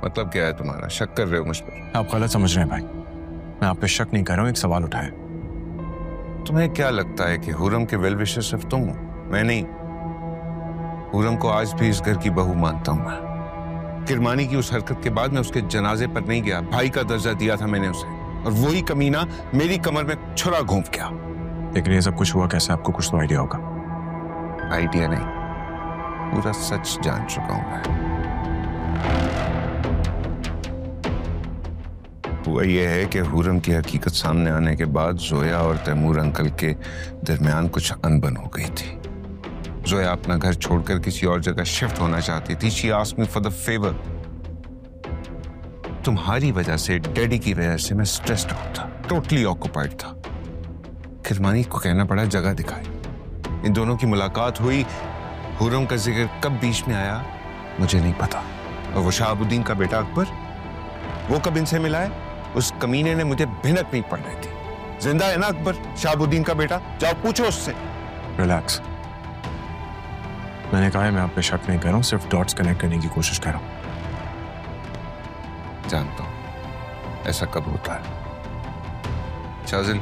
मतलब क्या है तुम्हारा? शक कर रहे हो मुझ पर? आप गलत समझ रहे हैं भाई, मैं आप पे शक नहीं कर रहा हूँ, एक सवाल उठाया। तुम्हें क्या लगता है कि हुरम के वेल विशर सिर्फ तुम हो? मैं नहीं। हुरम को आज भी इस घर की बहू मानता हूं मैं। किरमानी की उस हरकत के बाद मैं उसके जनाजे पर नहीं गया, भाई का दर्जा दिया था मैंने उसे, और वही कमीना मेरी कमर में छुरा घोंप गया। लेकिन ये सब कुछ हुआ कैसे? आपको कुछ तो आइडिया होगा। आइडिया नहीं, पूरा सच जान चुका हूं मैं। हुआ यह है कि हुरम की हकीकत सामने आने के बाद जोया और तैमूर अंकल के दरमियान कुछ अनबन हो गई थी। जोया अपना घर छोड़कर किसी और जगह शिफ्ट होना चाहती थी। She asked me for the favour. तुम्हारी वजह से, डैडी की वजह से मैं स्ट्रेस्ड आउट था, टोटली ऑक्युपाइड था। किरमानी को कहना पड़ा जगह दिखाए। इन दोनों की मुलाकात हुई। हुरम का जिक्र कब बीच में आया मुझे नहीं पता। और वो शहाबुद्दीन का बेटा अकबर, वो कब इनसे मिला है? उस कमीने ने मुझे भिनक नहीं पड़ने दी। जिंदा है ना अकबर, शहाबुद्दीन का बेटा? जाओ पूछो उससे। रिलैक्स, मैंने कहा है मैं आप पे शक नहीं कर रहा हूँ, सिर्फ डॉट्स कनेक्ट करने की कोशिश कर रहा हूँ। जानता हूं ऐसा कब होता है। शाजिल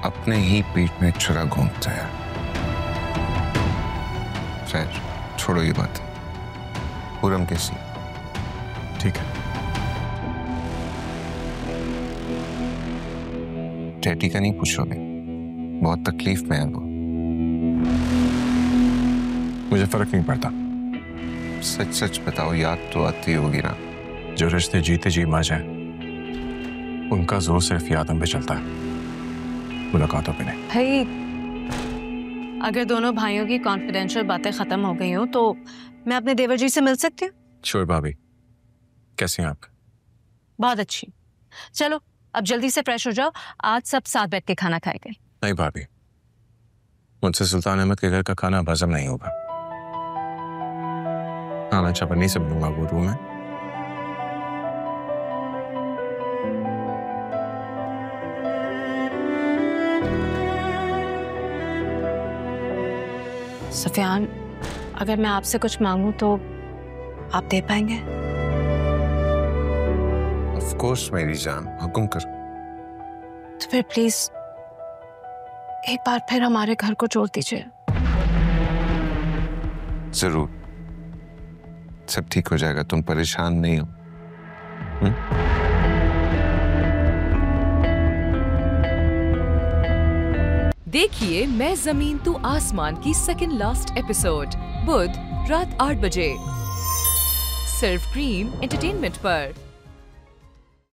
अपने ही पीठ में छुरा घोंपता है। खैर छोड़ो ये बात। हुरम कैसी? ठीक है। डैडी का नहीं पूछोगे? बहुत तकलीफ में है वो। मुझे फर्क नहीं पड़ता। सच सच बताओ, याद तो आती होगी ना? जो रिश्ते जीते जी मर जाए उनका जोर सिर्फ यादों पे चलता है, मुलाकातों पे नहीं। भाई अगर दोनों भाइयों की कॉन्फिडेंशियल बातें खत्म हो गई हो तो मैं अपने देवर जी से मिल सकती हूँ? श्योर भाभी, कैसे हैं आप? बहुत अच्छी। चलो अब जल्दी से फ्रेश हो जाओ, आज सब साथ बैठ के खाना खाएंगे। नहीं भाभी, मुझसे सुल्तान अहमद के घर का खाना हजम नहीं होगा। हाँ मैं चपन्नी से बनूंगा वो रूम है। सुफियान, अगर मैं आपसे कुछ मांगूं तो आप दे पाएंगे? ऑफ कोर्स मेरी जान, हुक्म करो। तो फिर प्लीज एक बार फिर हमारे घर को जोड़ दीजिए। जरूर, सब ठीक हो जाएगा, तुम परेशान नहीं हो। देखिए मैं जमीन तू आसमान की सेकंड लास्ट एपिसोड बुध रात 8 बजे सिर्फ ग्रीन एंटरटेनमेंट पर।